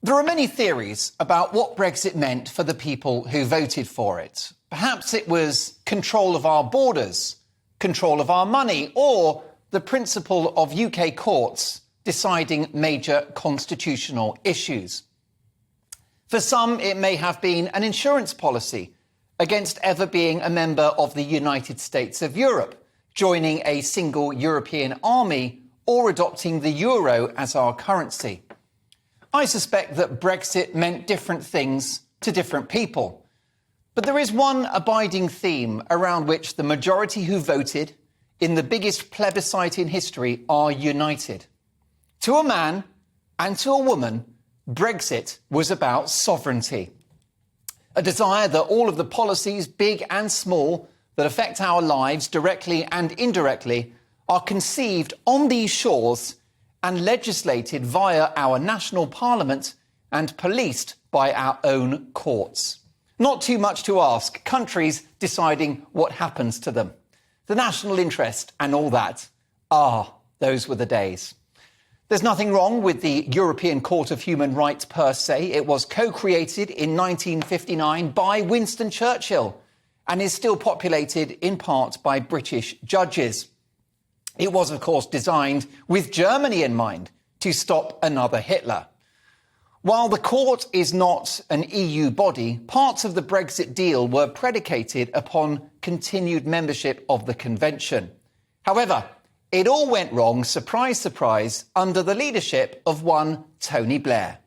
There are many theories about what Brexit meant for the people who voted for it. Perhaps it was control of our borders, control of our money, or the principle of UK courts deciding major constitutional issues. For some, it may have been an insurance policy against ever being a member of the United States of Europe, joining a single European army, or adopting the euro as our currency. I suspect that Brexit meant different things to different people. But there is one abiding theme around which the majority who voted in the biggest plebiscite in history are united. To a man and to a woman, Brexit was about sovereignty. A desire that all of the policies, big and small, that affect our lives directly and indirectly are conceived on these shores and legislated via our national parliament and policed by our own courts. Not too much to ask, countries deciding what happens to them. The national interest and all that. Those were the days. There's nothing wrong with the European Court of Human Rights per se. It was co-created in 1959 by Winston Churchill and is still populated in part by British judges. It was, of course, designed with Germany in mind to stop another Hitler. While the court is not an EU body, parts of the Brexit deal were predicated upon continued membership of the convention. However, it all went wrong, surprise, surprise, under the leadership of one Tony Blair.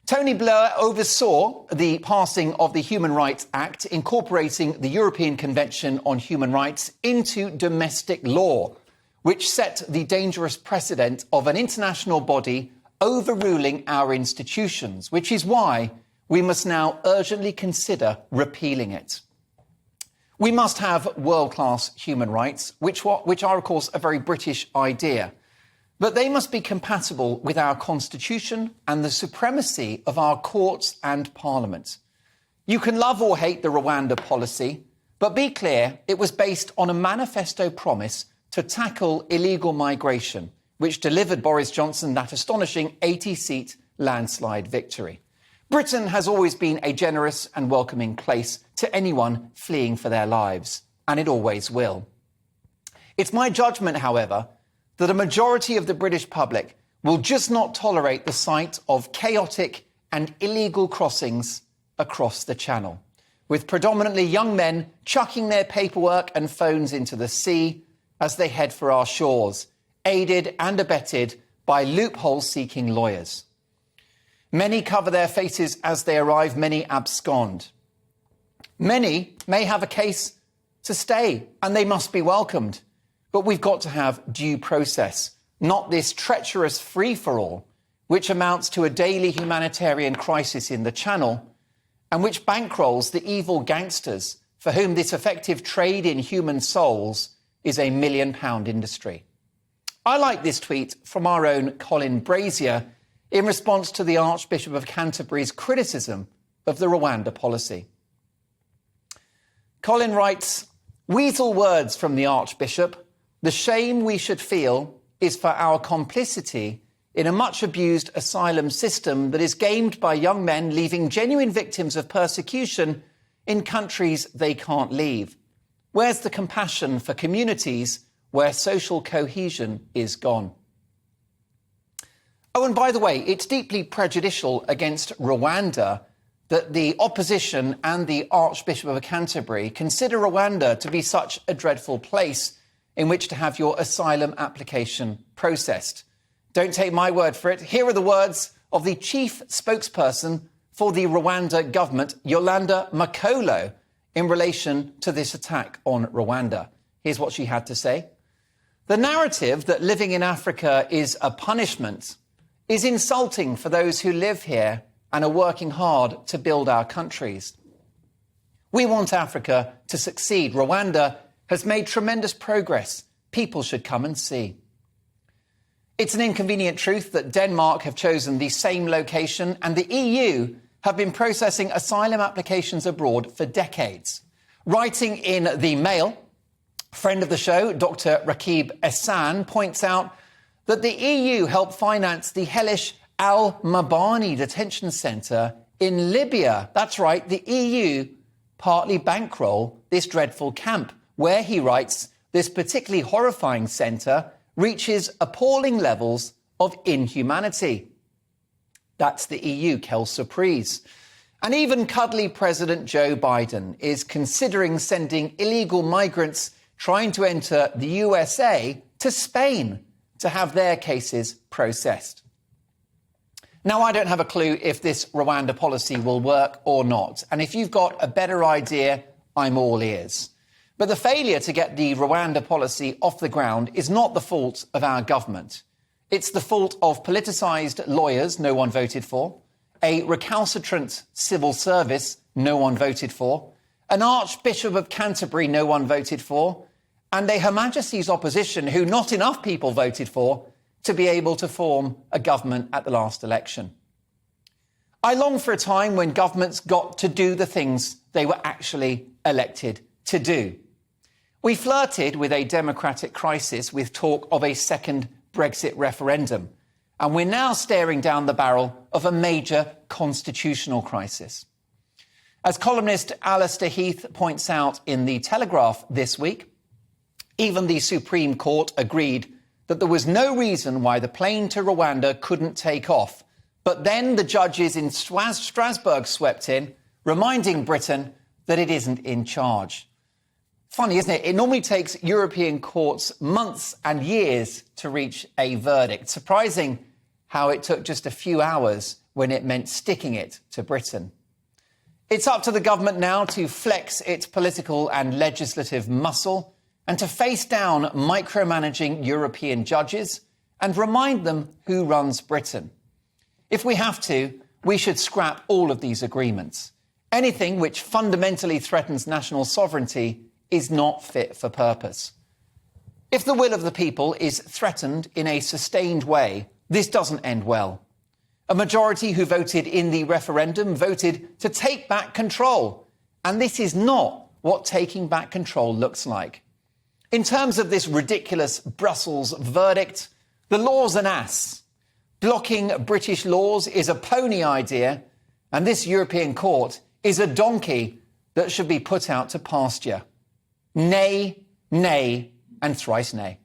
Tony Blair oversaw the passing of the Human Rights Act, incorporating the European Convention on Human Rights into domestic law, which set the dangerous precedent of an international body overruling our institutions, which is why we must now urgently consider repealing it. We must have world-class human rights, which are, of course, a very British idea. But they must be compatible with our constitution and the supremacy of our courts and parliament. You can love or hate the Rwanda policy, but be clear, it was based on a manifesto promise to tackle illegal migration, which delivered Boris Johnson that astonishing 80-seat landslide victory. Britain has always been a generous and welcoming place to anyone fleeing for their lives, and it always will. It's my judgment, however, that a majority of the British public will just not tolerate the sight of chaotic and illegal crossings across the Channel, with predominantly young men chucking their paperwork and phones into the sea as they head for our shores, aided and abetted by loophole-seeking lawyers. Many cover their faces as they arrive, many abscond. Many may have a case to stay, and they must be welcomed. But we've got to have due process, not this treacherous free-for-all, which amounts to a daily humanitarian crisis in the Channel, and which bankrolls the evil gangsters for whom this effective trade in human souls is a £1 million industry. I like this tweet from our own Colin Brazier in response to the Archbishop of Canterbury's criticism of the Rwanda policy. Colin writes, "Weasel words from the Archbishop. The shame we should feel is for our complicity in a much-abused asylum system that is gamed by young men leaving genuine victims of persecution in countries they can't leave. Where's the compassion for communities where social cohesion is gone?" Oh, and by the way, it's deeply prejudicial against Rwanda that the opposition and the Archbishop of Canterbury consider Rwanda to be such a dreadful place in which to have your asylum application processed. Don't take my word for it. Here are the words of the chief spokesperson for the Rwanda government, Yolanda Makolo, in relation to this attack on Rwanda. Here's what she had to say. "The narrative that living in Africa is a punishment is insulting for those who live here and are working hard to build our countries. We want Africa to succeed. Rwanda has made tremendous progress. People should come and see." It's an inconvenient truth that Denmark have chosen the same location and the EU have been processing asylum applications abroad for decades. Writing in the Mail, friend of the show, Dr. Rakib Ehsan, points out that the EU helped finance the hellish al-Mabani detention centre in Libya. That's right, the EU partly bankroll this dreadful camp, where, he writes, this particularly horrifying centre reaches appalling levels of inhumanity. That's the EU, quelle surprise. And even cuddly President Joe Biden is considering sending illegal migrants trying to enter the USA to Spain to have their cases processed. Now, I don't have a clue if this Rwanda policy will work or not. And if you've got a better idea, I'm all ears. But the failure to get the Rwanda policy off the ground is not the fault of our government. It's the fault of politicised lawyers no one voted for, a recalcitrant civil service no one voted for, an Archbishop of Canterbury no one voted for, and a Her Majesty's opposition who not enough people voted for to be able to form a government at the last election. I long for a time when governments got to do the things they were actually elected to do. We flirted with a democratic crisis with talk of a second Brexit referendum, and we're now staring down the barrel of a major constitutional crisis. As columnist Alistair Heath points out in The Telegraph this week, even the Supreme Court agreed that there was no reason why the plane to Rwanda couldn't take off. But then the judges in Strasbourg swept in, reminding Britain that it isn't in charge. Funny, isn't it? It normally takes European courts months and years to reach a verdict. Surprising how it took just a few hours when it meant sticking it to Britain. It's up to the government now to flex its political and legislative muscle and to face down micromanaging European judges and remind them who runs Britain. If we have to, we should scrap all of these agreements. Anything which fundamentally threatens national sovereignty is not fit for purpose. If the will of the people is threatened in a sustained way, this doesn't end well. A majority who voted in the referendum voted to take back control, and this is not what taking back control looks like. In terms of this ridiculous Brussels verdict, the law's an ass. Blocking British laws is a pony idea, and this European court is a donkey that should be put out to pasture. Nay, nay, and thrice nay.